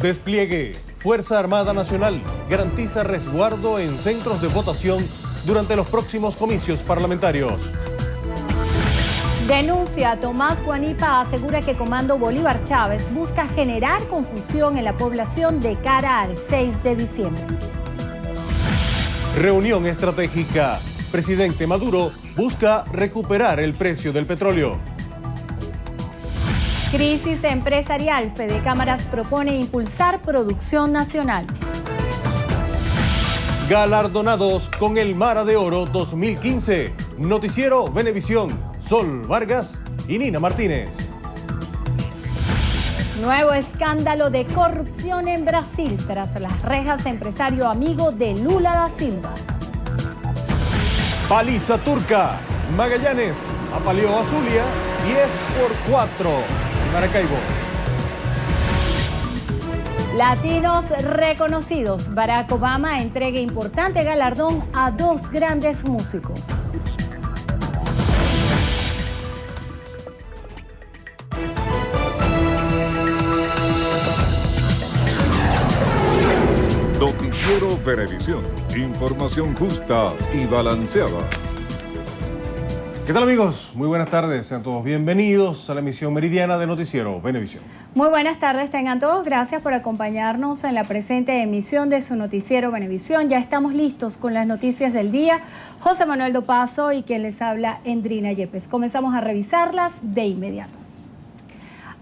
Despliegue. Fuerza Armada Nacional garantiza resguardo en centros de votación durante los próximos comicios parlamentarios. Denuncia. Tomás Guanipa asegura que Comando Bolívar Chávez busca generar confusión en la población de cara al 6 de diciembre. Reunión estratégica. Presidente Maduro busca recuperar el precio del petróleo. Crisis empresarial. Fedecámaras propone impulsar producción nacional. Galardonados con el Mara de Oro 2015. Noticiero Venevisión. Sol Vargas y Nina Martínez. Nuevo escándalo de corrupción en Brasil tras las rejas empresario amigo de Lula da Silva. Paliza turca. Magallanes apaleó a Zulia 10-4 en Maracaibo. Latinos reconocidos. Barack Obama entrega importante galardón a dos grandes músicos. Noticiero Venevisión. Información justa y balanceada. ¿Qué tal, amigos? Muy buenas tardes. Sean todos bienvenidos a la emisión meridiana de Noticiero Venevisión. Muy buenas tardes, tengan todos. Gracias por acompañarnos en la presente emisión de su Noticiero Venevisión. Ya estamos listos con las noticias del día. José Manuel Dopazo y quien les habla, Endrina Yepes. Comenzamos a revisarlas de inmediato.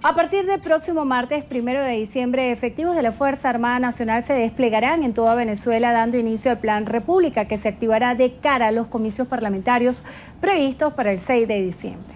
A partir del próximo martes 1 de diciembre, efectivos de la Fuerza Armada Nacional se desplegarán en toda Venezuela dando inicio al Plan República que se activará de cara a los comicios parlamentarios previstos para el 6 de diciembre.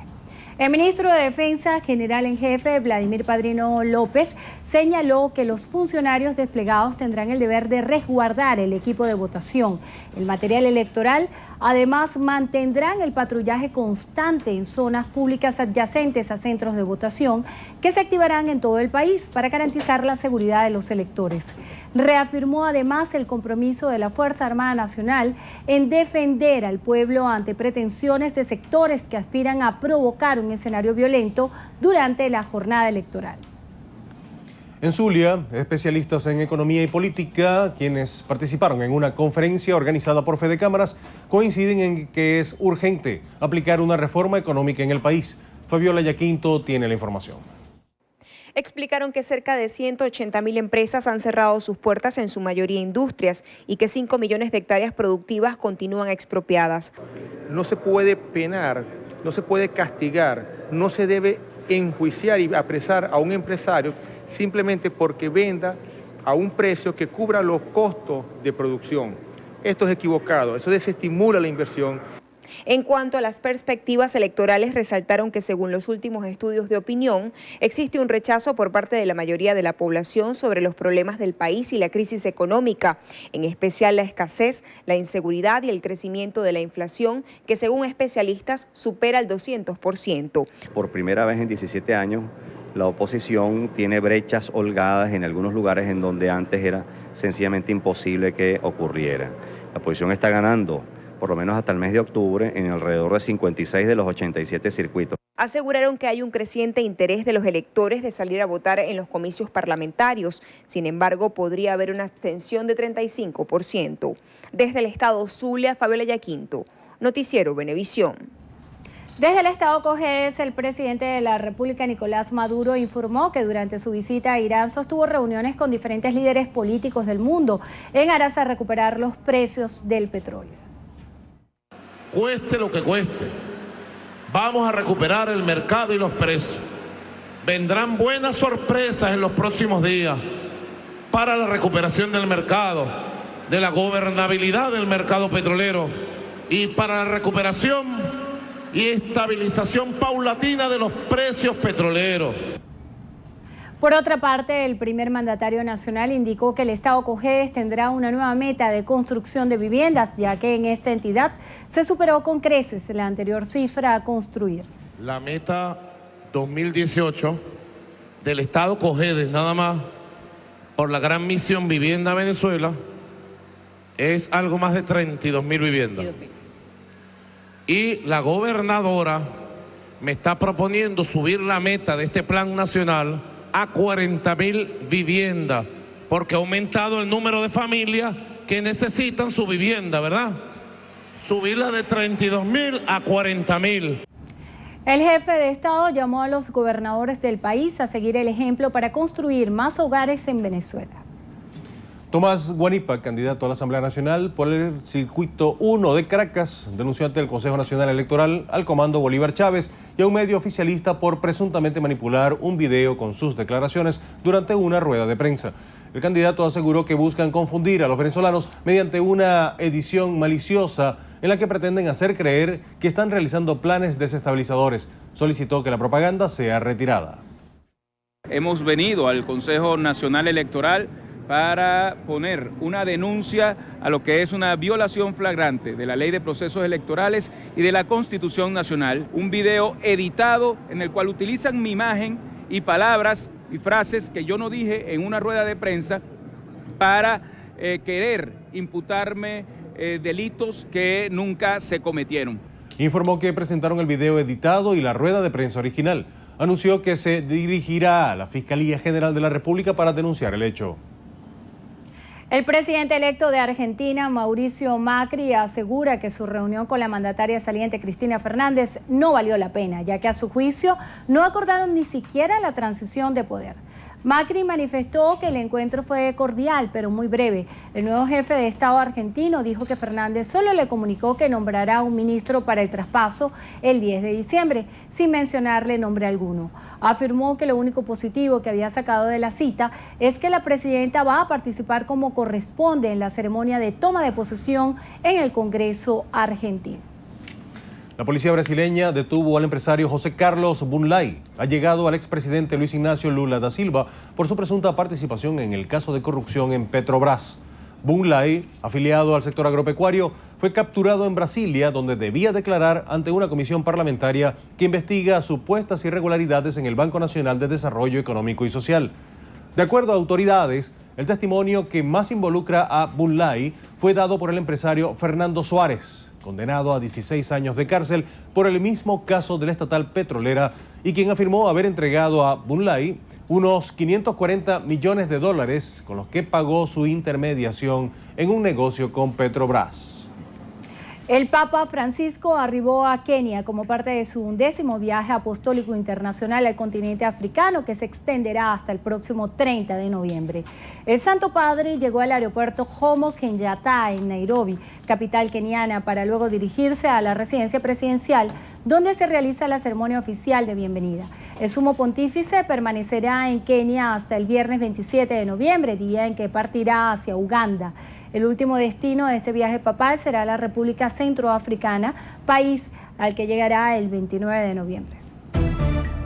El ministro de Defensa, general en jefe, Vladimir Padrino López, señaló que los funcionarios desplegados tendrán el deber de resguardar el equipo de votación, el material electoral. Además, mantendrán el patrullaje constante en zonas públicas adyacentes a centros de votación que se activarán en todo el país para garantizar la seguridad de los electores. Reafirmó además el compromiso de la Fuerza Armada Nacional en defender al pueblo ante pretensiones de sectores que aspiran a provocar un escenario violento durante la jornada electoral. En Zulia, especialistas en economía y política, quienes participaron en una conferencia organizada por Fedecámaras, coinciden en que es urgente aplicar una reforma económica en el país. Fabiola Yaquinto tiene la información. Explicaron que cerca de 180.000 empresas han cerrado sus puertas, en su mayoría industrias, y que 5 millones de hectáreas productivas continúan expropiadas. No se puede penar, no se puede castigar, no se debe enjuiciar y apresar a un empresario simplemente porque venda a un precio que cubra los costos de producción. Esto es equivocado, eso desestimula la inversión. En cuanto a las perspectivas electorales, resaltaron que según los últimos estudios de opinión, existe un rechazo por parte de la mayoría de la población sobre los problemas del país y la crisis económica, en especial la escasez, la inseguridad y el crecimiento de la inflación, que según especialistas supera el 200%. Por primera vez en 17 años, la oposición tiene brechas holgadas en algunos lugares en donde antes era sencillamente imposible que ocurriera. La oposición está ganando, por lo menos hasta el mes de octubre, en alrededor de 56 de los 87 circuitos. Aseguraron que hay un creciente interés de los electores de salir a votar en los comicios parlamentarios. Sin embargo, podría haber una abstención de 35%. Desde el estado Zulia, Fabiola Yaquinto, Noticiero Venevisión. Desde el estado Cojedes, el presidente de la República, Nicolás Maduro, informó que durante su visita a Irán sostuvo reuniones con diferentes líderes políticos del mundo en aras a recuperar los precios del petróleo. Cueste lo que cueste, vamos a recuperar el mercado y los precios. Vendrán buenas sorpresas en los próximos días para la recuperación del mercado, de la gobernabilidad del mercado petrolero y para la recuperación y estabilización paulatina de los precios petroleros. Por otra parte, el primer mandatario nacional indicó que el estado Cojedes tendrá una nueva meta de construcción de viviendas, ya que en esta entidad se superó con creces la anterior cifra a construir. La meta 2018 del estado Cojedes, nada más por la gran misión Vivienda Venezuela, es algo más de 32.000 viviendas. Y la gobernadora me está proponiendo subir la meta de este plan nacional a 40.000 viviendas, porque ha aumentado el número de familias que necesitan su vivienda, ¿verdad? Subirla de 32.000 a 40.000. El jefe de Estado llamó a los gobernadores del país a seguir el ejemplo para construir más hogares en Venezuela. Tomás Guanipa, candidato a la Asamblea Nacional por el Circuito 1 de Caracas, denunció ante el Consejo Nacional Electoral al comando Bolívar Chávez y a un medio oficialista por presuntamente manipular un video con sus declaraciones durante una rueda de prensa. El candidato aseguró que buscan confundir a los venezolanos mediante una edición maliciosa en la que pretenden hacer creer que están realizando planes desestabilizadores. Solicitó que la propaganda sea retirada. Hemos venido al Consejo Nacional Electoral para poner una denuncia a lo que es una violación flagrante de la Ley de Procesos Electorales y de la Constitución Nacional. Un video editado en el cual utilizan mi imagen y palabras y frases que yo no dije en una rueda de prensa para querer imputarme delitos que nunca se cometieron. Informó que presentaron el video editado y la rueda de prensa original. Anunció que se dirigirá a la Fiscalía General de la República para denunciar el hecho. El presidente electo de Argentina, Mauricio Macri, asegura que su reunión con la mandataria saliente Cristina Fernández no valió la pena, ya que a su juicio no acordaron ni siquiera la transición de poder. Macri manifestó que el encuentro fue cordial, pero muy breve. El nuevo jefe de Estado argentino dijo que Fernández solo le comunicó que nombrará un ministro para el traspaso el 10 de diciembre, sin mencionarle nombre alguno. Afirmó que lo único positivo que había sacado de la cita es que la presidenta va a participar como corresponde en la ceremonia de toma de posesión en el Congreso argentino. La policía brasileña detuvo al empresario José Carlos Bunlay, allegado al expresidente Luis Ignacio Lula da Silva, por su presunta participación en el caso de corrupción en Petrobras. Bunlay, afiliado al sector agropecuario, fue capturado en Brasilia, donde debía declarar ante una comisión parlamentaria que investiga supuestas irregularidades en el Banco Nacional de Desarrollo Económico y Social. De acuerdo a autoridades, el testimonio que más involucra a Bunlay fue dado por el empresario Fernando Suárez, condenado a 16 años de cárcel por el mismo caso de la estatal petrolera y quien afirmó haber entregado a Bunlay unos 540 millones de dólares con los que pagó su intermediación en un negocio con Petrobras. El Papa Francisco arribó a Kenia como parte de su 11º viaje apostólico internacional al continente africano, que se extenderá hasta el próximo 30 de noviembre. El Santo Padre llegó al aeropuerto Jomo Kenyatta en Nairobi, capital keniana, para luego dirigirse a la residencia presidencial, donde se realiza la ceremonia oficial de bienvenida. El sumo pontífice permanecerá en Kenia hasta el viernes 27 de noviembre, día en que partirá hacia Uganda. El último destino de este viaje papal será la República Centroafricana, país al que llegará el 29 de noviembre.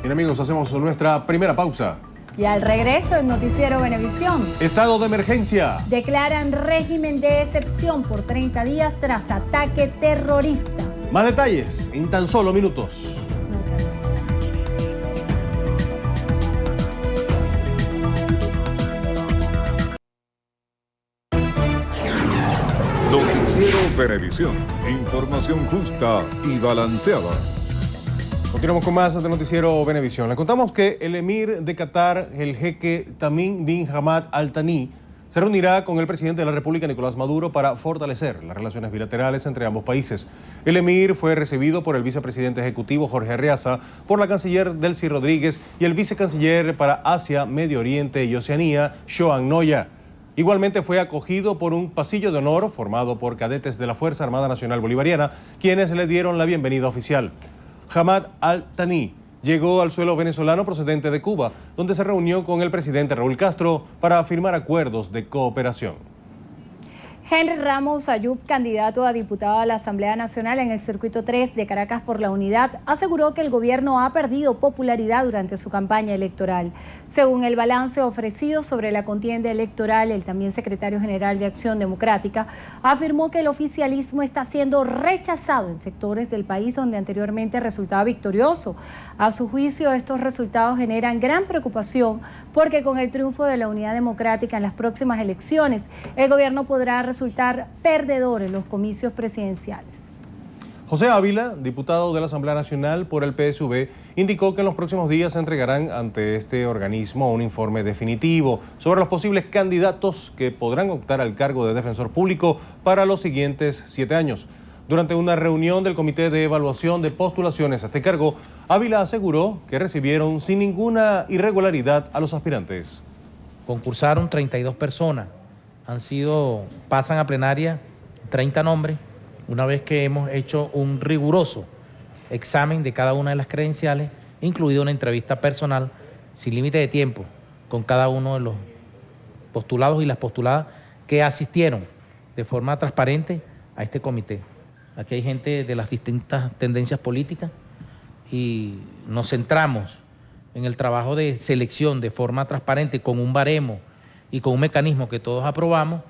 Bien amigos, hacemos nuestra primera pausa. Y al regreso, el noticiero Venevisión. Estado de emergencia. Declaran régimen de excepción por 30 días tras ataque terrorista. Más detalles en tan solo minutos. Noticiero Venevisión. Información justa y balanceada. Continuamos con más de Noticiero Venevisión. Le contamos que el emir de Qatar, el jeque Tamim bin Hamad Al Thani, se reunirá con el presidente de la República, Nicolás Maduro, para fortalecer las relaciones bilaterales entre ambos países. El emir fue recibido por el vicepresidente ejecutivo Jorge Arreaza, por la canciller Delcy Rodríguez y el vicecanciller para Asia, Medio Oriente y Oceanía, Joan Noya. Igualmente fue acogido por un pasillo de honor formado por cadetes de la Fuerza Armada Nacional Bolivariana, quienes le dieron la bienvenida oficial. Hamad Al Thani llegó al suelo venezolano procedente de Cuba, donde se reunió con el presidente Raúl Castro para firmar acuerdos de cooperación. Henry Ramos Ayub, candidato a diputado a la Asamblea Nacional en el Circuito 3 de Caracas por la Unidad, aseguró que el gobierno ha perdido popularidad durante su campaña electoral. Según el balance ofrecido sobre la contienda electoral, el también secretario general de Acción Democrática afirmó que el oficialismo está siendo rechazado en sectores del país donde anteriormente resultaba victorioso. A su juicio, estos resultados generan gran preocupación porque con el triunfo de la Unidad Democrática en las próximas elecciones, el gobierno podrá resultar perdedor en los comicios presidenciales. José Ávila, diputado de la Asamblea Nacional por el PSV, indicó que en los próximos días se entregarán ante este organismo un informe definitivo sobre los posibles candidatos que podrán optar al cargo de defensor público para los siguientes 7 años. Durante una reunión del Comité de Evaluación de Postulaciones a este cargo, Ávila aseguró que recibieron sin ninguna irregularidad a los aspirantes. Concursaron 32 personas, pasan a plenaria 30 nombres, una vez que hemos hecho un riguroso examen de cada una de las credenciales, incluida una entrevista personal sin límite de tiempo con cada uno de los postulados y las postuladas que asistieron de forma transparente a este comité. Aquí hay gente de las distintas tendencias políticas y nos centramos en el trabajo de selección de forma transparente con un baremo y con un mecanismo que todos aprobamos.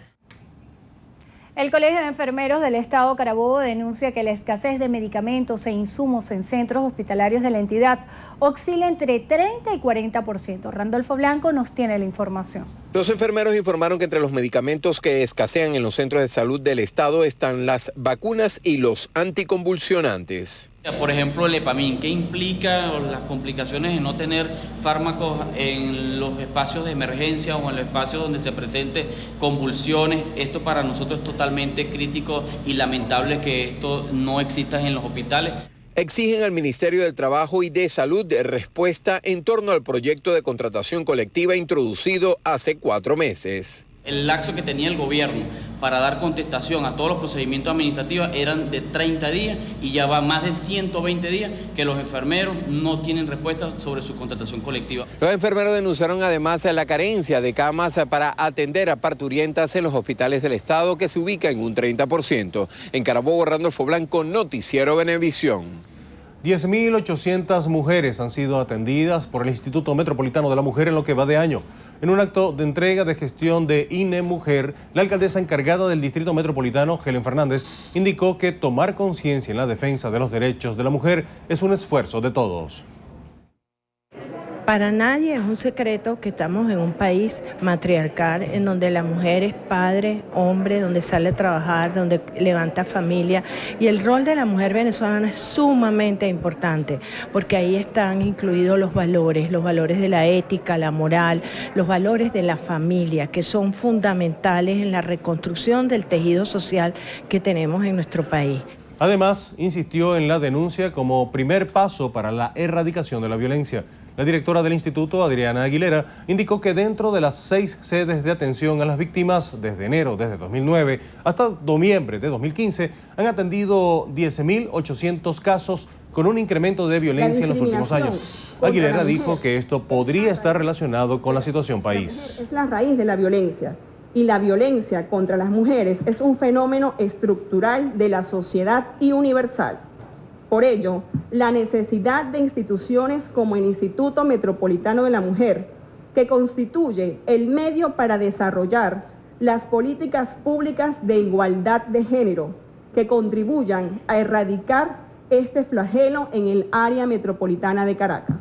El Colegio de Enfermeros del Estado Carabobo denuncia que la escasez de medicamentos e insumos en centros hospitalarios de la entidad oscila entre 30 y 40%. Randolfo Blanco nos tiene la información. Los enfermeros informaron que entre los medicamentos que escasean en los centros de salud del Estado están las vacunas y los anticonvulsionantes. Por ejemplo, el Epamín, ¿qué implica las complicaciones de no tener fármacos en los espacios de emergencia o en los espacios donde se presenten convulsiones? Esto para nosotros es totalmente crítico y lamentable que esto no exista en los hospitales. Exigen al Ministerio del Trabajo y de Salud respuesta en torno al proyecto de contratación colectiva introducido hace 4 meses. El lapso que tenía el gobierno para dar contestación a todos los procedimientos administrativos eran de 30 días y ya va más de 120 días que los enfermeros no tienen respuesta sobre su contratación colectiva. Los enfermeros denunciaron además la carencia de camas para atender a parturientas en los hospitales del Estado, que se ubica en un 30%. En Carabobo, Randolfo Blanco, Noticiero Venevisión. 10.800 mujeres han sido atendidas por el Instituto Metropolitano de la Mujer en lo que va de año. En un acto de entrega de gestión de INE Mujer, la alcaldesa encargada del Distrito Metropolitano, Helen Fernández, indicó que tomar conciencia en la defensa de los derechos de la mujer es un esfuerzo de todos. Para nadie es un secreto que estamos en un país matriarcal en donde la mujer es padre, hombre, donde sale a trabajar, donde levanta familia, y el rol de la mujer venezolana es sumamente importante porque ahí están incluidos los valores de la ética, la moral, los valores de la familia, que son fundamentales en la reconstrucción del tejido social que tenemos en nuestro país. Además, insistió en la denuncia como primer paso para la erradicación de la violencia. La directora del instituto, Adriana Aguilera, indicó que dentro de las 6 sedes de atención a las víctimas, desde 2009 hasta noviembre de 2015, han atendido 10.800 casos con un incremento de violencia en los últimos años. Aguilera dijo que esto podría estar relacionado con la situación país. Es la raíz de la violencia, y la violencia contra las mujeres es un fenómeno estructural de la sociedad y universal. Por ello, la necesidad de instituciones como el Instituto Metropolitano de la Mujer, que constituye el medio para desarrollar las políticas públicas de igualdad de género, que contribuyan a erradicar este flagelo en el área metropolitana de Caracas.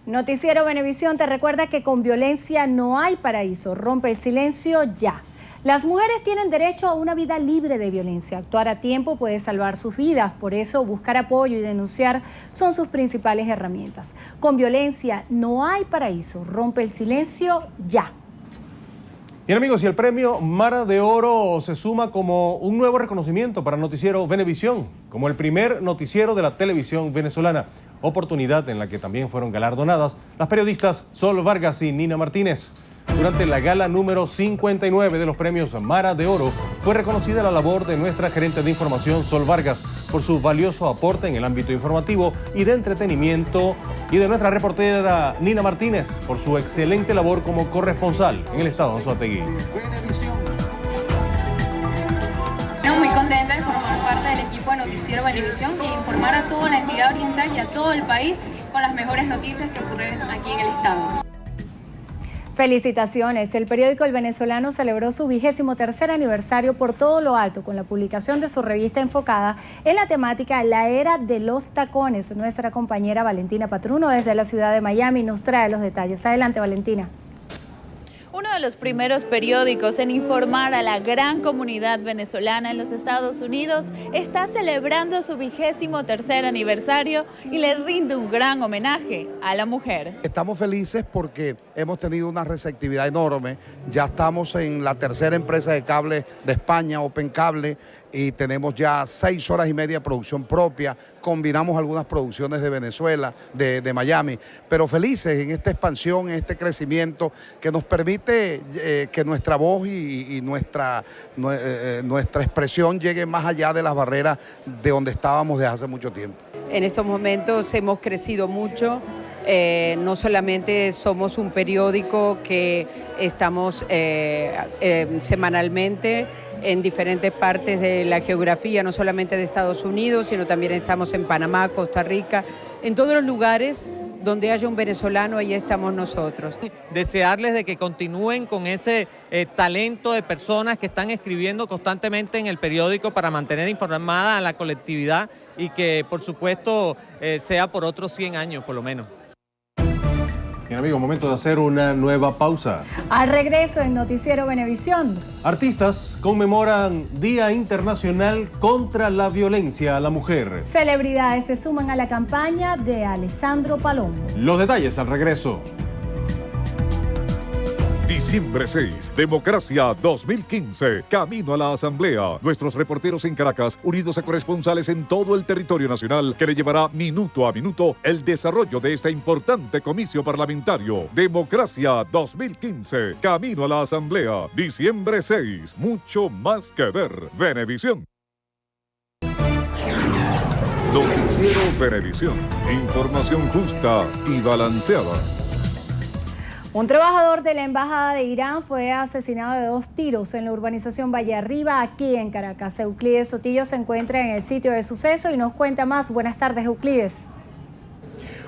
Noticiero Venevisión te recuerda que con violencia no hay paraíso. Rompe el silencio ya. Las mujeres tienen derecho a una vida libre de violencia. Actuar a tiempo puede salvar sus vidas. Por eso, buscar apoyo y denunciar son sus principales herramientas. Con violencia no hay paraíso. Rompe el silencio ya. Bien amigos, y el premio Mara de Oro se suma como un nuevo reconocimiento para Noticiero Venevisión, como el primer noticiero de la televisión venezolana. Oportunidad en la que también fueron galardonadas las periodistas Sol Vargas y Nina Martínez. Durante la gala número 59 de los premios Mara de Oro, fue reconocida la labor de nuestra gerente de información, Sol Vargas, por su valioso aporte en el ámbito informativo y de entretenimiento, y de nuestra reportera Nina Martínez, por su excelente labor como corresponsal en el estado de Anzoátegui. Muy contenta de formar parte del equipo de Noticiero Venevisión y informar a toda la entidad oriental y a todo el país con las mejores noticias que ocurren aquí en el estado. Felicitaciones. El periódico El Venezolano celebró su 23º aniversario por todo lo alto con la publicación de su revista enfocada en la temática La Era de los Tacones. Nuestra compañera Valentina Patruno desde la ciudad de Miami nos trae los detalles. Adelante, Valentina. uno de los primeros periódicos en informar a la gran comunidad venezolana en los Estados Unidos, está celebrando su 23º aniversario y le rinde un gran homenaje a la mujer. Estamos felices porque hemos tenido una receptividad enorme. Ya estamos en la tercera empresa de cable de España, Open Cable, y tenemos ya 6 horas y media de producción propia. Combinamos algunas producciones de Venezuela, de Miami, pero felices en esta expansión, en este crecimiento que nos permite que nuestra voz y nuestra expresión llegue más allá de las barreras de donde estábamos desde hace mucho tiempo. En estos momentos hemos crecido mucho. No solamente somos un periódico que estamos semanalmente en diferentes partes de la geografía, no solamente de Estados Unidos, sino también estamos en Panamá, Costa Rica, en todos los lugares donde haya un venezolano, ahí estamos nosotros. Desearles de que continúen con ese talento de personas que están escribiendo constantemente en el periódico para mantener informada a la colectividad y que, por supuesto, sea por otros 100 años, por lo menos. Bien, amigos, momento de hacer una nueva pausa. Al regreso en Noticiero Venevisión. Artistas conmemoran Día Internacional contra la Violencia a la Mujer. Celebridades se suman a la campaña de Alessandro Palomo. Los detalles al regreso. Diciembre 6, Democracia 2015, camino a la Asamblea. Nuestros reporteros en Caracas, unidos a corresponsales en todo el territorio nacional, que le llevará minuto a minuto el desarrollo de este importante comicio parlamentario. Democracia 2015, camino a la Asamblea. Diciembre 6, mucho más que ver. Venevisión. Noticiero Venevisión, información justa y balanceada. Un trabajador de la Embajada de Irán fue asesinado de 2 tiros en la urbanización Valle Arriba, aquí en Caracas. Euclides Sotillo se encuentra en el sitio de suceso y nos cuenta más. Buenas tardes, Euclides.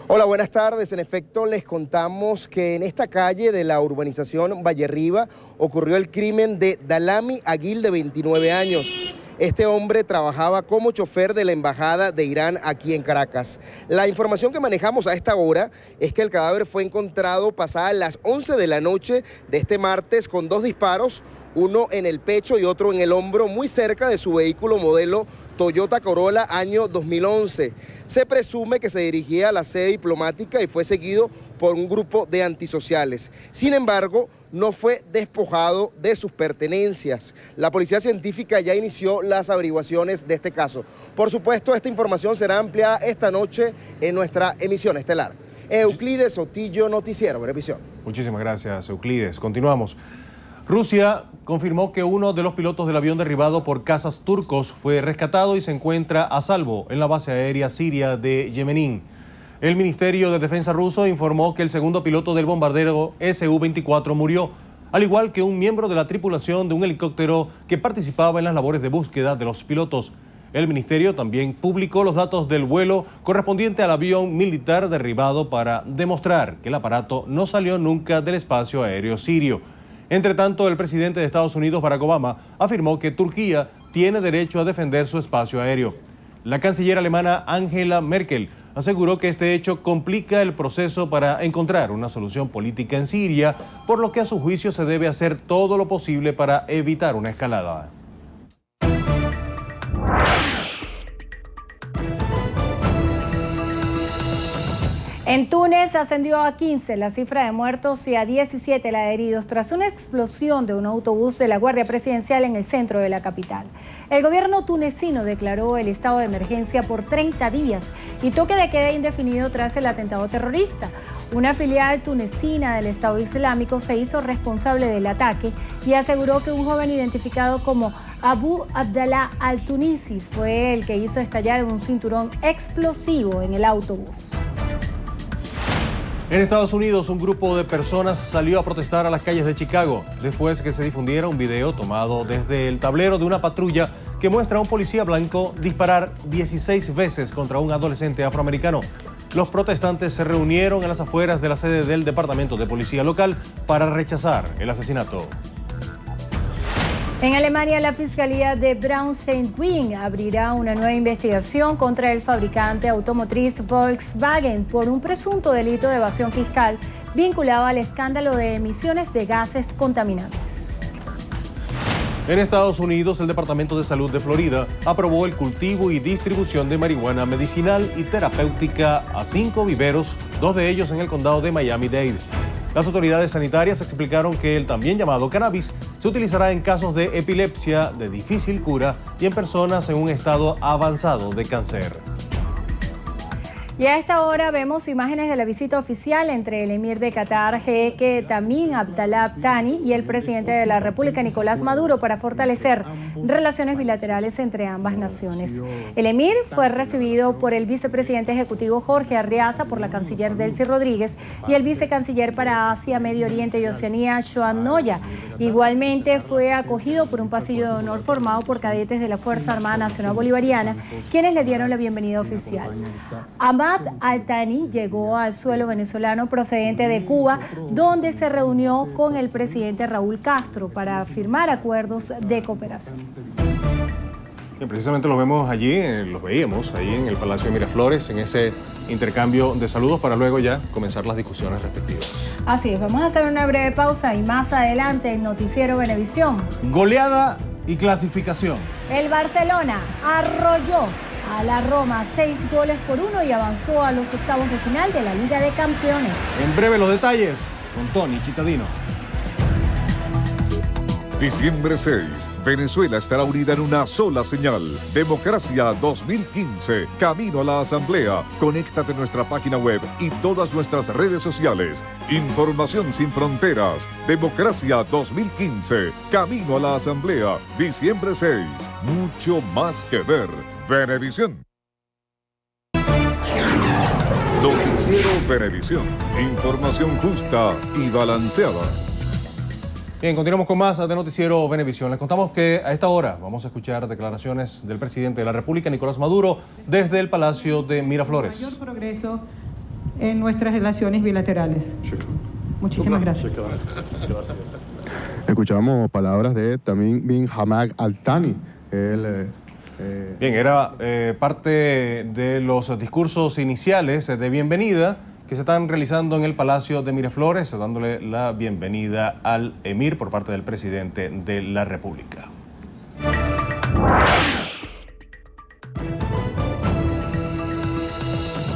Hola, buenas tardes. En efecto, les contamos que en esta calle de la urbanización Valle Arriba ocurrió el crimen de Dalami Aguil, de 29 años. Este hombre trabajaba como chofer de la Embajada de Irán aquí en Caracas. La información que manejamos a esta hora es que el cadáver fue encontrado pasadas las 11 de la noche de este martes con 2 disparos, uno en el pecho y otro en el hombro, muy cerca de su vehículo modelo Toyota Corolla año 2011. Se presume que se dirigía a la sede diplomática y fue seguido por un grupo de antisociales. Sin embargo, no fue despojado de sus pertenencias. La policía científica ya inició las averiguaciones de este caso. Por supuesto, esta información será ampliada esta noche en nuestra emisión estelar. Euclides Sotillo, Noticiero Venevisión. Muchísimas gracias, Euclides. Continuamos. Rusia confirmó que uno de los pilotos del avión derribado por cazas turcos fue rescatado y se encuentra a salvo en la base aérea siria de Yemenín. El Ministerio de Defensa ruso informó que el segundo piloto del bombardero Su-24 murió, al igual que un miembro de la tripulación de un helicóptero que participaba en las labores de búsqueda de los pilotos. El ministerio también publicó los datos del vuelo correspondiente al avión militar derribado para demostrar que el aparato no salió nunca del espacio aéreo sirio. Entre tanto, el presidente de Estados Unidos, Barack Obama, afirmó que Turquía tiene derecho a defender su espacio aéreo. La canciller alemana Angela Merkel aseguró que este hecho complica el proceso para encontrar una solución política en Siria, por lo que a su juicio se debe hacer todo lo posible para evitar una escalada. En Túnez ascendió a 15 la cifra de muertos y a 17 la de heridos tras una explosión de un autobús de la Guardia Presidencial en el centro de la capital. El gobierno tunecino declaró el estado de emergencia por 30 días y toque de queda indefinido tras el atentado terrorista. Una filial tunecina del Estado Islámico se hizo responsable del ataque y aseguró que un joven identificado como Abu Abdallah al-Tunisi fue el que hizo estallar un cinturón explosivo en el autobús. En Estados Unidos, un grupo de personas salió a protestar a las calles de Chicago después que se difundiera un video tomado desde el tablero de una patrulla que muestra a un policía blanco disparar 16 veces contra un adolescente afroamericano. Los protestantes se reunieron a las afueras de la sede del Departamento de Policía local para rechazar el asesinato. En Alemania, la Fiscalía de Braunschweig abrirá una nueva investigación contra el fabricante automotriz Volkswagen por un presunto delito de evasión fiscal vinculado al escándalo de emisiones de gases contaminantes. En Estados Unidos, el Departamento de Salud de Florida aprobó el cultivo y distribución de marihuana medicinal y terapéutica a 5 viveros, 2 de ellos en el condado de Miami-Dade. Las autoridades sanitarias explicaron que el también llamado cannabis se utilizará en casos de epilepsia de difícil cura y en personas en un estado avanzado de cáncer. Y a esta hora vemos imágenes de la visita oficial entre el emir de Qatar, jeque Tamim Abdallah Thani, y el presidente de la República, Nicolás Maduro, para fortalecer relaciones bilaterales entre ambas naciones. El emir fue recibido por el vicepresidente ejecutivo Jorge Arreaza, por la canciller Delcy Rodríguez y el vicecanciller para Asia, Medio Oriente y Oceanía, Joan Noya. Igualmente fue acogido por un pasillo de honor formado por cadetes de la Fuerza Armada Nacional Bolivariana, quienes le dieron la bienvenida oficial. Ahmad Al-Thani llegó al suelo venezolano procedente de Cuba, donde se reunió con el presidente Raúl Castro para firmar acuerdos de cooperación. Y precisamente los veíamos allí en el Palacio de Miraflores, en ese intercambio de saludos para luego ya comenzar las discusiones respectivas. Así es, vamos a hacer una breve pausa y más adelante el noticiero Venevisión. Goleada y clasificación. El Barcelona arrolló a la Roma 6-1 y avanzó a los octavos de final de la Liga de Campeones. En breve los detalles con Tony Chitadino. Diciembre 6, Venezuela estará unida en una sola señal. Democracia 2015, camino a la Asamblea. Conéctate a nuestra página web y todas nuestras redes sociales. Información sin fronteras. Democracia 2015, camino a la Asamblea. Diciembre 6, mucho más que ver. Venevisión. Noticiero Venevisión. Información justa y balanceada. Bien, continuamos con más de Noticiero Venevisión. Les contamos que a esta hora vamos a escuchar declaraciones del presidente de la República, Nicolás Maduro, desde el Palacio de Miraflores. Mayor progreso en nuestras relaciones bilaterales. Muchísimas gracias. Escuchamos palabras de Tamim bin Hamad Al-Thani. Bien, era parte de los discursos iniciales de bienvenida que se están realizando en el Palacio de Miraflores, dándole la bienvenida al emir por parte del presidente de la República.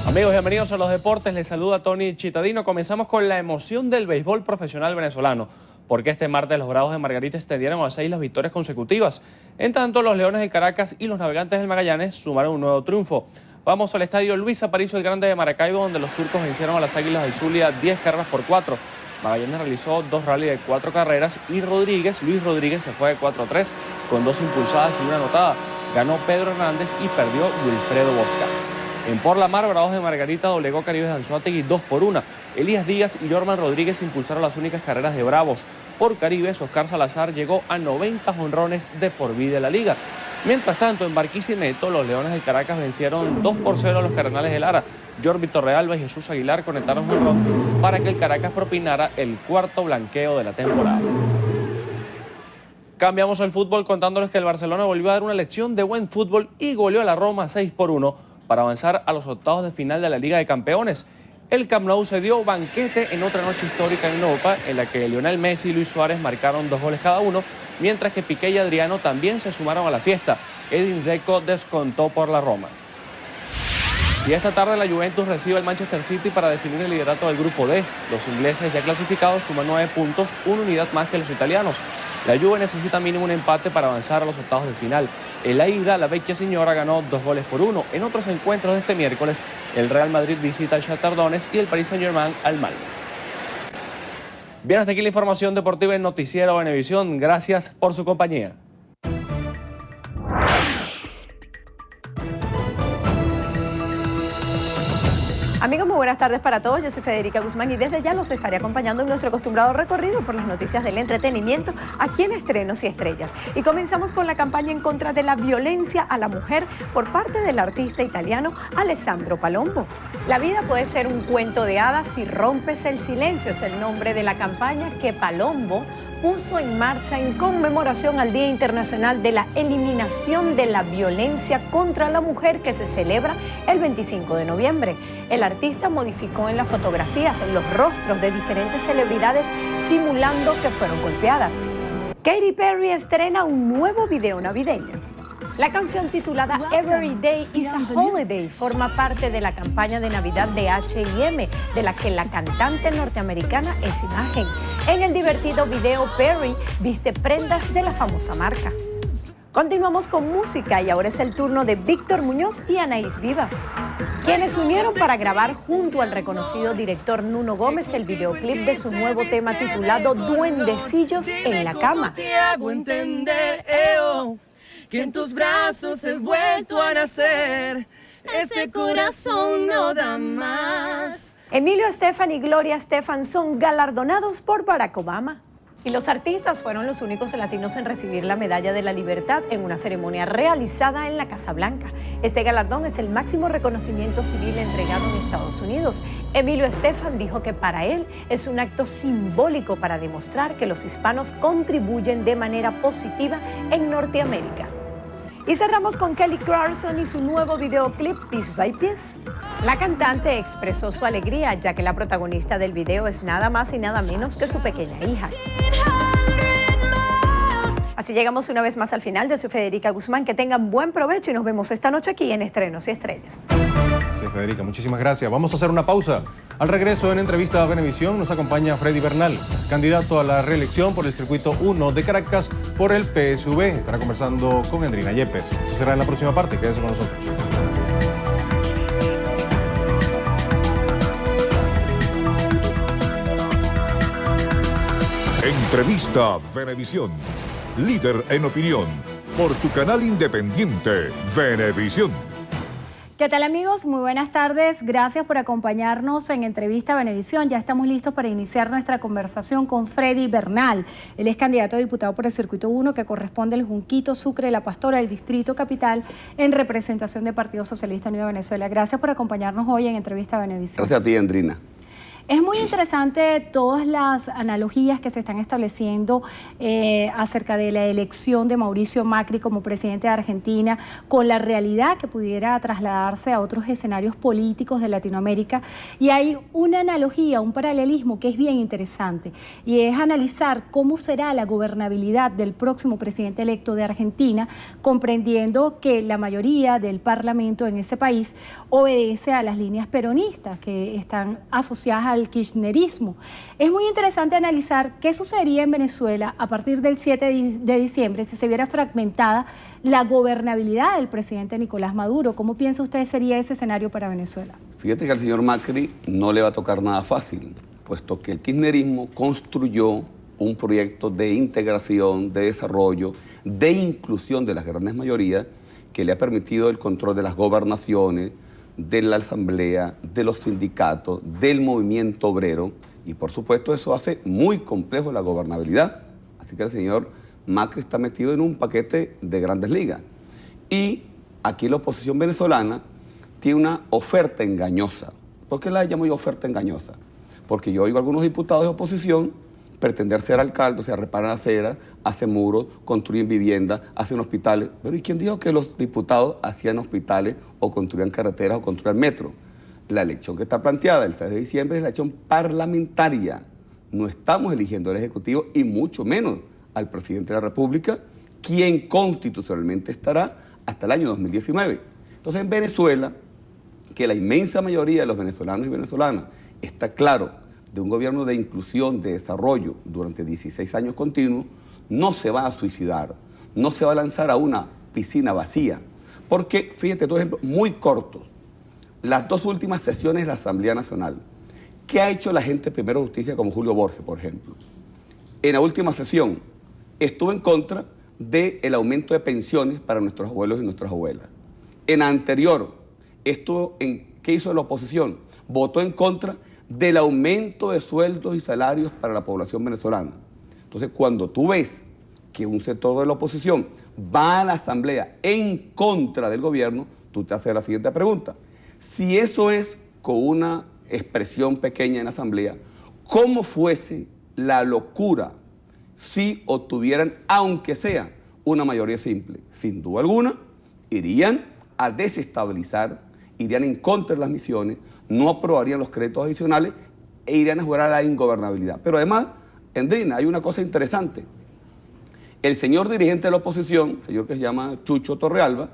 Amigos, bienvenidos a los deportes. Les saluda Tony Chitadino. Comenzamos con la emoción del béisbol profesional venezolano, porque este martes los Bravos de Margarita extendieron a 6 las victorias consecutivas. En tanto, los Leones de Caracas y los Navegantes del Magallanes sumaron un nuevo triunfo. Vamos al estadio Luis Aparicio el Grande de Maracaibo, donde los turcos vencieron a las Águilas del Zulia 10 carreras por 4. Magallanes realizó 2 rallies de 4 carreras y Luis Rodríguez se fue de 4-3 con 2 impulsadas y 1 anotada. Ganó Pedro Hernández y perdió Wilfredo Bosca. En Por la Mar, Bravos de Margarita doblegó Caribes de Anzoátegui 2-1. Elías Díaz y Jorman Rodríguez impulsaron las únicas carreras de Bravos. Por Caribes, Oscar Salazar llegó a 90 jonrones de por vida en la liga. Mientras tanto, en Barquisimeto, los Leones del Caracas vencieron 2-0 a los Cardenales de Lara. Jorby Torrealba y Jesús Aguilar conectaron jonrón para que el Caracas propinara el 4º blanqueo de la temporada. Cambiamos el fútbol contándoles que el Barcelona volvió a dar una lección de buen fútbol y goleó a la Roma 6-1 para avanzar a los octavos de final de la Liga de Campeones. El Camp Nou se dio banquete en otra noche histórica en Europa, en la que Lionel Messi y Luis Suárez marcaron 2 goles cada uno, mientras que Piqué y Adriano también se sumaron a la fiesta. Edin Dzeko descontó por la Roma. Y esta tarde la Juventus recibe al Manchester City para definir el liderato del Grupo D. Los ingleses ya clasificados suman 9 puntos, 1 unidad más que los italianos. La Juve necesita mínimo un empate para avanzar a los octavos de final. En la ida, la Vecchia Señora ganó 2-1. En otros encuentros de este miércoles, el Real Madrid visita al Shakhtar Donetsk y el Paris Saint-Germain al Malmö. Bien, hasta aquí la información deportiva en Noticiero Venevisión. Gracias por su compañía. Amigos, muy buenas tardes para todos. Yo soy Federica Guzmán y desde ya los estaré acompañando en nuestro acostumbrado recorrido por las noticias del entretenimiento aquí en Estrenos y Estrellas. Y comenzamos con la campaña en contra de la violencia a la mujer por parte del artista italiano Alessandro Palombo. La vida puede ser un cuento de hadas si rompes el silencio. Es el nombre de la campaña que Palombo puso en marcha en conmemoración al Día Internacional de la Eliminación de la Violencia contra la Mujer, que se celebra el 25 de noviembre. El artista modificó en las fotografías los rostros de diferentes celebridades simulando que fueron golpeadas. Katy Perry estrena un nuevo video navideño. La canción titulada Every Day is a Holiday forma parte de la campaña de Navidad de H&M, de la que la cantante norteamericana es imagen. En el divertido video, Perry viste prendas de la famosa marca. Continuamos con música y ahora es el turno de Víctor Muñoz y Anaís Vivas, quienes se unieron para grabar junto al reconocido director Nuno Gómez el videoclip de su nuevo tema titulado Duendecillos en la Cama. Te hago entender, que en tus brazos he vuelto a nacer, este corazón no da más. Emilio Estefan y Gloria Estefan son galardonados por Barack Obama. Y los artistas fueron los únicos latinos en recibir la Medalla de la Libertad en una ceremonia realizada en la Casa Blanca. Este galardón es el máximo reconocimiento civil entregado en Estados Unidos. Emilio Estefan dijo que para él es un acto simbólico para demostrar que los hispanos contribuyen de manera positiva en Norteamérica. Y cerramos con Kelly Clarkson y su nuevo videoclip Piece by Piece. La cantante expresó su alegría ya que la protagonista del video es nada más y nada menos que su pequeña hija. Así llegamos una vez más al final. Yo soy Federica Guzmán. Que tengan buen provecho y nos vemos esta noche aquí en Estrenos y Estrellas. Sí, Federica, muchísimas gracias. Vamos a hacer una pausa. Al regreso, en entrevista a Venevisión, nos acompaña Freddy Bernal, candidato a la reelección por el Circuito 1 de Caracas por el PSV. Estará conversando con Andrina Yepes. Eso será en la próxima parte. Quédese con nosotros. Entrevista Venevisión. Líder en opinión. Por tu canal independiente, Venevisión. ¿Qué tal, amigos? Muy buenas tardes. Gracias por acompañarnos en Entrevista Venevisión. Ya estamos listos para iniciar nuestra conversación con Freddy Bernal. Él es candidato a diputado por el Circuito 1, que corresponde al Junquito, Sucre, La Pastora, del Distrito Capital, en representación del Partido Socialista Unido de Venezuela. Gracias por acompañarnos hoy en Entrevista Venevisión. Gracias a ti, Andrina. Es muy interesante todas las analogías que se están estableciendo acerca de la elección de Mauricio Macri como presidente de Argentina, con la realidad que pudiera trasladarse a otros escenarios políticos de Latinoamérica. Y hay una analogía, un paralelismo que es bien interesante, y es analizar cómo será la gobernabilidad del próximo presidente electo de Argentina, comprendiendo que la mayoría del parlamento en ese país obedece a las líneas peronistas que están asociadas al kirchnerismo. Es muy interesante analizar qué sucedería en Venezuela a partir del 7 de diciembre si se viera fragmentada la gobernabilidad del presidente Nicolás Maduro. ¿Cómo piensa usted sería ese escenario para Venezuela? Fíjate que al señor Macri no le va a tocar nada fácil, puesto que el kirchnerismo construyó un proyecto de integración, de desarrollo, de inclusión de las grandes mayorías que le ha permitido el control de las gobernaciones, de la asamblea, de los sindicatos, del movimiento obrero, y por supuesto eso hace muy complejo la gobernabilidad. Así que el señor Macri está metido en un paquete de grandes ligas. Y aquí la oposición venezolana tiene una oferta engañosa. ¿Por qué la llamo yo oferta engañosa? Porque yo oigo a algunos diputados de oposición pretender ser alcalde, o sea, reparan aceras, hacen muros, construyen viviendas, hacen hospitales. Pero ¿y quién dijo que los diputados hacían hospitales o construían carreteras o construían metro? La elección que está planteada el 6 de diciembre es la elección parlamentaria. No estamos eligiendo al Ejecutivo y mucho menos al presidente de la República, quien constitucionalmente estará hasta el año 2019. Entonces, en Venezuela, que la inmensa mayoría de los venezolanos y venezolanas está claro de un gobierno de inclusión, de desarrollo durante 16 años continuos, no se va a suicidar, no se va a lanzar a una piscina vacía. Porque, fíjate, dos ejemplos muy cortos. Las dos últimas sesiones de la Asamblea Nacional. ¿Qué ha hecho la gente de Primero Justicia como Julio Borges, por ejemplo? En la última sesión estuvo en contra del aumento de pensiones para nuestros abuelos y nuestras abuelas. En la anterior, ¿qué hizo la oposición? Votó en contra del aumento de sueldos y salarios para la población venezolana. Entonces, cuando tú ves que un sector de la oposición va a la Asamblea en contra del gobierno, tú te haces la siguiente pregunta. Si eso es con una expresión pequeña en la Asamblea, ¿cómo fuese la locura si obtuvieran, aunque sea, una mayoría simple. Sin duda alguna, irían a desestabilizar, irían en contra de las misiones, no aprobarían los créditos adicionales e irían a jugar a la ingobernabilidad. Pero además, Endrina, hay una cosa interesante. El señor dirigente de la oposición, señor que se llama Chucho Torrealba,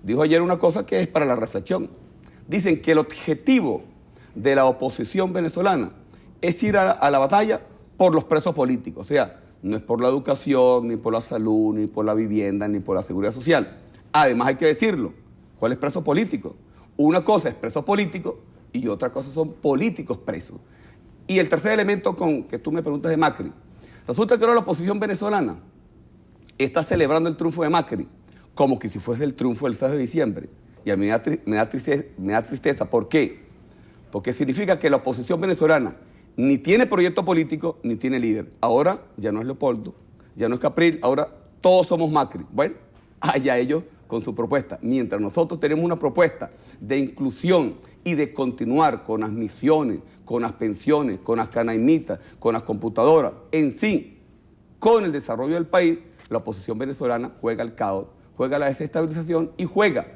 dijo ayer una cosa que es para la reflexión. Dicen que el objetivo de la oposición venezolana es ir a la batalla por los presos políticos. O sea, no es por la educación, ni por la salud, ni por la vivienda, ni por la seguridad social. Además hay que decirlo, ¿cuál es preso político? Una cosa es preso político y otra cosa son políticos presos. Y el tercer elemento con que tú me preguntas de Macri. Resulta que ahora la oposición venezolana está celebrando el triunfo de Macri como que si fuese el triunfo del 6 de diciembre. Y a mí me da tristeza. ¿Por qué? Porque significa que la oposición venezolana ni tiene proyecto político, ni tiene líder. Ahora ya no es Leopoldo, ya no es Capriles, ahora todos somos Macri. Bueno, allá ellos con su propuesta. Mientras nosotros tenemos una propuesta de inclusión y de continuar con las misiones, con las pensiones, con las canaimitas, con las computadoras, en sí, con el desarrollo del país, la oposición venezolana juega al caos, juega a la desestabilización y juega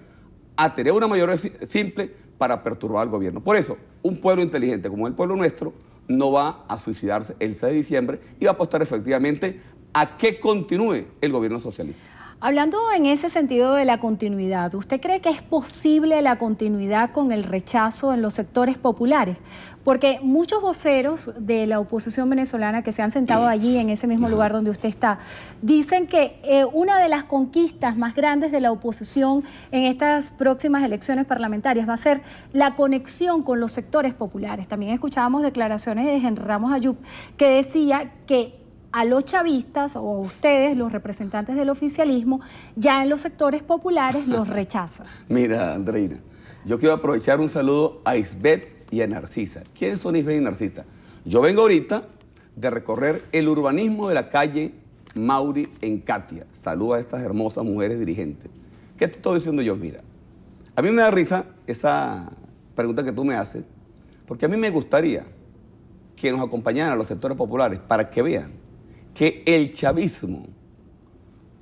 a tener una mayoría simple para perturbar al gobierno. Por eso, un pueblo inteligente como el pueblo nuestro no va a suicidarse el 6 de diciembre y va a apostar efectivamente a que continúe el gobierno socialista. Hablando en ese sentido de la continuidad, ¿usted cree que es posible la continuidad con el rechazo en los sectores populares? Porque muchos voceros de la oposición venezolana que se han sentado allí en ese mismo lugar donde usted está, dicen que una de las conquistas más grandes de la oposición en estas próximas elecciones parlamentarias va a ser la conexión con los sectores populares. También escuchábamos declaraciones de Henry Ramos Ayub que decía que a los chavistas o a ustedes, los representantes del oficialismo, ya en los sectores populares los rechazan. Mira, Andreina, yo quiero aprovechar un saludo a Isbeth y a Narcisa. ¿Quiénes son Isbeth y Narcisa? Yo vengo ahorita de recorrer el urbanismo de la calle Mauri en Catia. Saludo a estas hermosas mujeres dirigentes. ¿Qué te estoy diciendo yo? Mira, a mí me da risa esa pregunta que tú me haces, porque a mí me gustaría que nos acompañaran a los sectores populares para que vean que el chavismo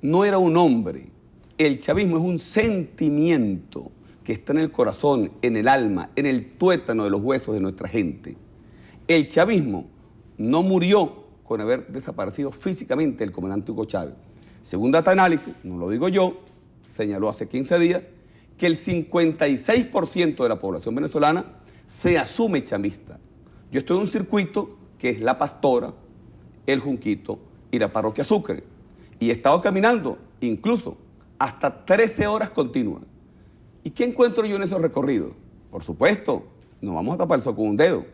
no era un hombre, el chavismo es un sentimiento que está en el corazón, en el alma, en el tuétano de los huesos de nuestra gente. El chavismo no murió con haber desaparecido físicamente el comandante Hugo Chávez. Según Data Análisis, no lo digo yo, señaló hace 15 días que el 56% de la población venezolana se asume chavista. Yo estoy en un circuito que es La Pastora, El Junquito y la parroquia Sucre. Y he estado caminando incluso hasta 13 horas continuas. ¿Y qué encuentro yo en esos recorridos? Por supuesto, no vamos a tapar el sol con un dedo.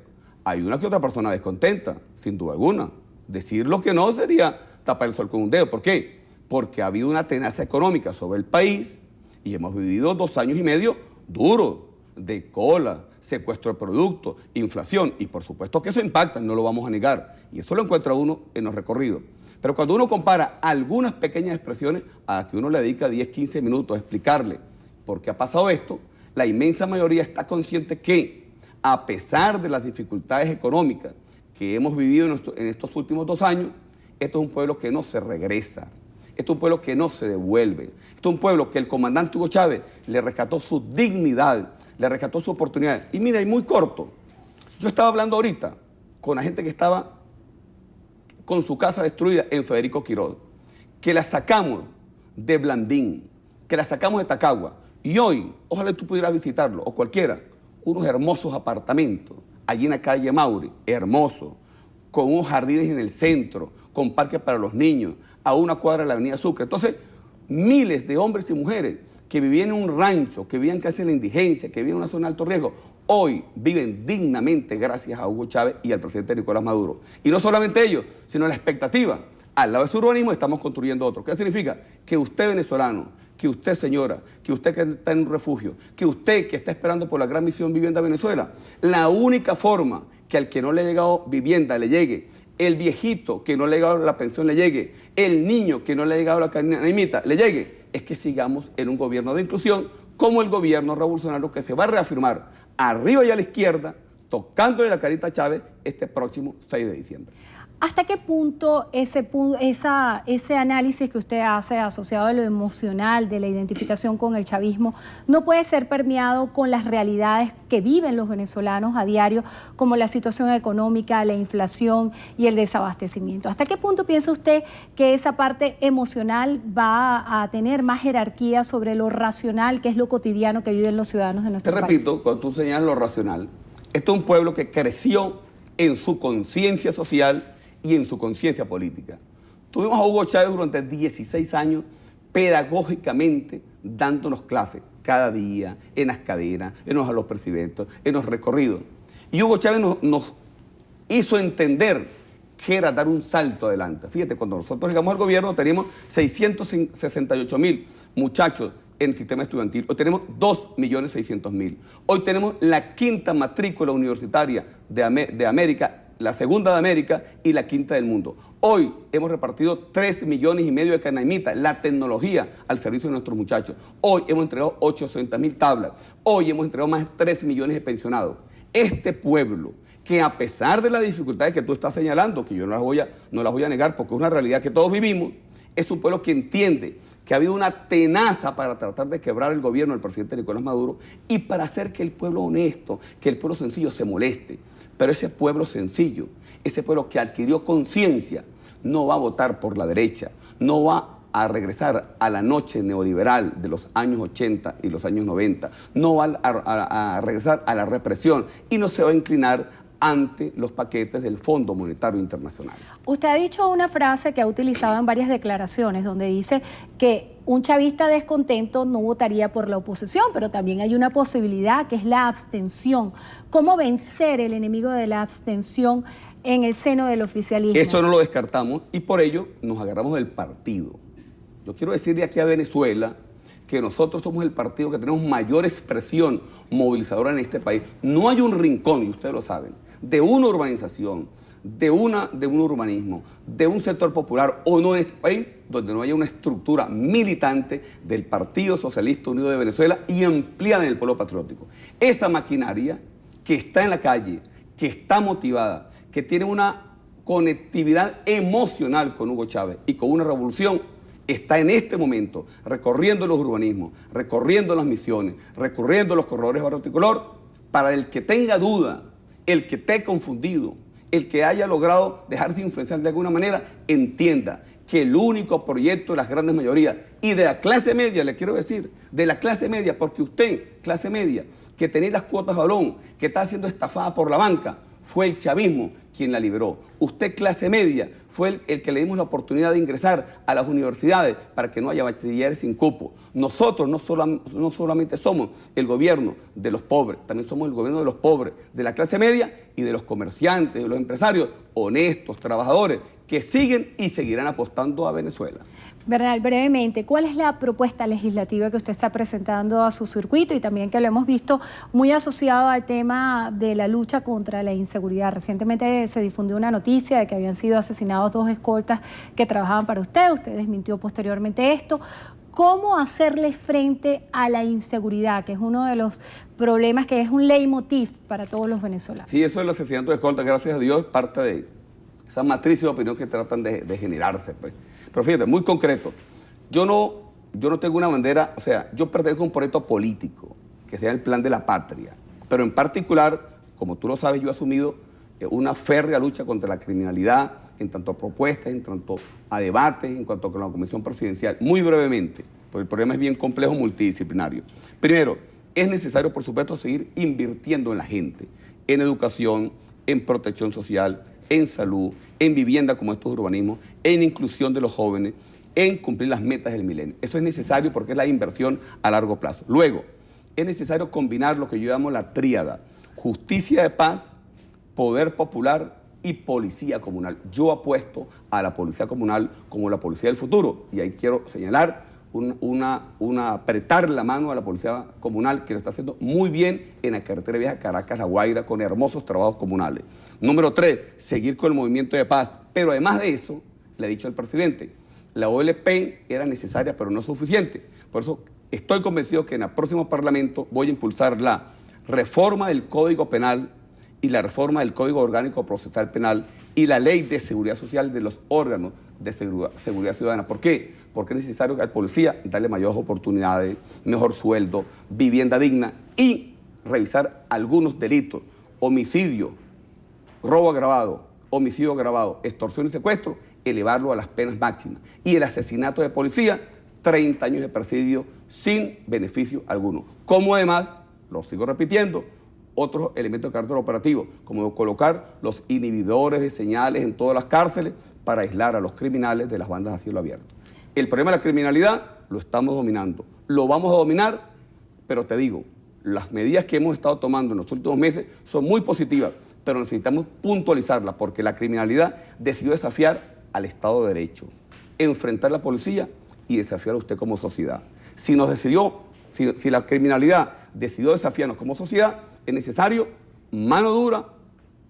Hay una que otra persona descontenta, sin duda alguna. Decir lo que no sería tapar el sol con un dedo. ¿Por qué? Porque ha habido una tenaza económica sobre el país y hemos vivido 2 años y medio duros, de cola, secuestro de productos, inflación, y por supuesto que eso impacta, no lo vamos a negar, y eso lo encuentra uno en los recorridos. Pero cuando uno compara algunas pequeñas expresiones a las que uno le dedica 10, 15 minutos a explicarle por qué ha pasado esto, la inmensa mayoría está consciente que, a pesar de las dificultades económicas que hemos vivido en estos últimos 2 años, esto es un pueblo que no se regresa, esto es un pueblo que no se devuelve, esto es un pueblo que el comandante Hugo Chávez le rescató su dignidad, le rescató su oportunidad. Y mira, y muy corto, yo estaba hablando ahorita con la gente que estaba con su casa destruida en Federico Quiroz, que la sacamos de Blandín, que la sacamos de Tacagua, y hoy, ojalá tú pudieras visitarlo, o cualquiera, unos hermosos apartamentos, allí en la calle Mauri, hermosos, con unos jardines en el centro, con parques para los niños, a una cuadra de la avenida Sucre. Entonces, miles de hombres y mujeres que vivían en un rancho, que vivían casi en la indigencia, que vivían en una zona de alto riesgo, hoy viven dignamente gracias a Hugo Chávez y al presidente Nicolás Maduro. Y no solamente ellos, sino la expectativa. Al lado de su urbanismo estamos construyendo otro. ¿Qué significa? Que usted venezolano, que usted señora, que usted que está en un refugio, que usted que está esperando por la gran misión Vivienda Venezuela, la única forma que al que no le ha llegado vivienda le llegue, el viejito que no le ha llegado la pensión le llegue, el niño que no le ha llegado la canaimita le llegue, es que sigamos en un gobierno de inclusión como el gobierno revolucionario que se va a reafirmar arriba y a la izquierda, tocándole la carita a Chávez este próximo 6 de diciembre. ¿Hasta qué punto ese análisis que usted hace asociado a lo emocional, de la identificación con el chavismo, no puede ser permeado con las realidades que viven los venezolanos a diario, como la situación económica, la inflación y el desabastecimiento? ¿Hasta qué punto piensa usted que esa parte emocional va a tener más jerarquía sobre lo racional, que es lo cotidiano que viven los ciudadanos de nuestro país? Te repito, cuando tú señalas lo racional, esto es un pueblo que creció en su conciencia social y en su conciencia política. Tuvimos a Hugo Chávez durante 16 años pedagógicamente dándonos clases cada día, en las cadenas, en los alojamientos, en los recorridos. Y Hugo Chávez nos hizo entender que era dar un salto adelante. Fíjate, cuando nosotros llegamos al gobierno teníamos 668.000 muchachos en el sistema estudiantil. Hoy tenemos 2.600.000. Hoy tenemos la quinta matrícula universitaria de América, la segunda de América y la quinta del mundo. Hoy hemos repartido 3,5 millones de canaimitas, la tecnología al servicio de nuestros muchachos. Hoy hemos entregado 800.000 tablas. Hoy hemos entregado más de 3 millones de pensionados. Este pueblo, que a pesar de las dificultades que tú estás señalando, que yo no las voy a negar porque es una realidad que todos vivimos, es un pueblo que entiende que ha habido una tenaza para tratar de quebrar el gobierno del presidente Nicolás Maduro y para hacer que el pueblo honesto, que el pueblo sencillo se moleste. Pero ese pueblo sencillo, ese pueblo que adquirió conciencia, no va a votar por la derecha, no va a regresar a la noche neoliberal de los años 80 y los años 90, no va a regresar a la represión y no se va a inclinar ante los paquetes del Fondo Monetario Internacional. Usted ha dicho una frase que ha utilizado en varias declaraciones donde dice que un chavista descontento no votaría por la oposición, pero también hay una posibilidad que es la abstención. ¿Cómo vencer el enemigo de la abstención en el seno del oficialismo? Eso no lo descartamos y por ello nos agarramos del partido. Yo quiero decirle aquí a Venezuela que nosotros somos el partido que tenemos mayor expresión movilizadora en este país. No hay un rincón, y ustedes lo saben, de una urbanización, de un urbanismo, de un sector popular o no en este país, donde no haya una estructura militante del Partido Socialista Unido de Venezuela y ampliada en el pueblo patriótico. Esa maquinaria que está en la calle, que está motivada, que tiene una conectividad emocional con Hugo Chávez y con una revolución, está en este momento recorriendo los urbanismos, recorriendo las misiones, recorriendo los corredores barrio tricolor, para el que tenga duda, el que esté confundido, el que haya logrado dejarse influenciar de alguna manera, entienda que el único proyecto de las grandes mayorías y de la clase media, le quiero decir, de la clase media, porque usted, clase media, que tenía las cuotas balón, que está siendo estafada por la banca, fue el chavismo quien la liberó. Usted, clase media, fue el que le dimos la oportunidad de ingresar a las universidades para que no haya bachilleres sin cupo. Nosotros no solamente somos el gobierno de los pobres, también somos el gobierno de los pobres, de la clase media y de los comerciantes, de los empresarios honestos, trabajadores, que siguen y seguirán apostando a Venezuela. Bernal, brevemente, ¿cuál es la propuesta legislativa que usted está presentando a su circuito y también que lo hemos visto muy asociado al tema de la lucha contra la inseguridad? Recientemente se difundió una noticia de que habían sido asesinados 2 escoltas que trabajaban para usted desmintió posteriormente esto. ¿Cómo hacerle frente a la inseguridad, que es uno de los problemas que es un leitmotiv para todos los venezolanos? Sí, eso del asesinato de escoltas, gracias a Dios, es parte de esa matriz de opinión que tratan de generarse, pues. Pero fíjate, muy concreto, yo no tengo una bandera, o sea, yo pertenezco a un proyecto político, que sea el plan de la patria, pero en particular, como tú lo sabes, yo he asumido una férrea lucha contra la criminalidad, en tanto a propuestas, en tanto a debates, en cuanto a la Comisión Presidencial. Muy brevemente, porque el problema es bien complejo, multidisciplinario. Primero, es necesario, por supuesto, seguir invirtiendo en la gente, en educación, en protección social, en salud, en vivienda como estos urbanismos, en inclusión de los jóvenes, en cumplir las metas del milenio. Eso es necesario porque es la inversión a largo plazo. Luego, es necesario combinar lo que yo llamo la tríada: justicia de paz, poder popular y policía comunal. Yo apuesto a la policía comunal como la policía del futuro. Y ahí quiero señalar apretar la mano a la policía comunal, que lo está haciendo muy bien en la carretera vieja Caracas-La Guaira, con hermosos trabajos comunales. Número 3, seguir con el movimiento de paz. Pero además de eso, le he dicho al presidente, la OLP era necesaria, pero no es suficiente. Por eso estoy convencido que en el próximo Parlamento voy a impulsar la reforma del Código Penal y la reforma del Código Orgánico Procesal Penal, y la ley de seguridad social de los órganos de seguridad ciudadana. ¿Por qué? Porque es necesario al policía darle mayores oportunidades, mejor sueldo, vivienda digna y revisar algunos delitos, homicidio, robo agravado, homicidio agravado, extorsión y secuestro, elevarlo a las penas máximas. Y el asesinato de policía, 30 años de presidio sin beneficio alguno. Como además, lo sigo repitiendo, otros elementos de carácter operativo, como colocar los inhibidores de señales en todas las cárceles para aislar a los criminales de las bandas a cielo abierto. El problema de la criminalidad lo estamos dominando, lo vamos a dominar, pero te digo, las medidas que hemos estado tomando en los últimos meses son muy positivas, pero necesitamos puntualizarlas porque la criminalidad decidió desafiar al Estado de Derecho, enfrentar a la policía y desafiar a usted como sociedad. Si la criminalidad decidió desafiarnos como sociedad, es necesario mano dura,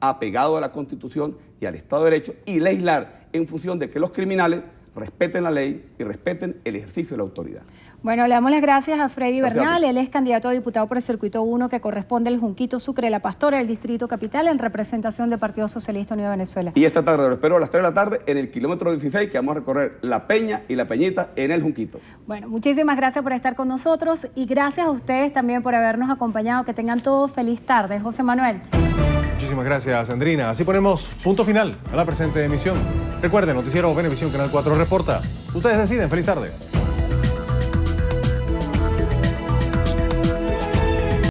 apegado a la Constitución y al Estado de Derecho y legislar en función de que los criminales respeten la ley y respeten el ejercicio de la autoridad. Bueno, le damos las gracias a Freddy Bernal. Él es candidato a diputado por el Circuito 1 que corresponde al Junquito Sucre, La Pastora, del Distrito Capital, en representación del Partido Socialista Unido de Venezuela. Y esta tarde lo espero a las 3 de la tarde en el kilómetro 16, que vamos a recorrer La Peña y La Peñita en el Junquito. Bueno, muchísimas gracias por estar con nosotros y gracias a ustedes también por habernos acompañado. Que tengan todos feliz tarde. José Manuel. Muchísimas gracias, Andrina. Así ponemos punto final a la presente emisión. Recuerden, Noticiero Venevisión Canal 4 reporta. Ustedes deciden. Feliz tarde.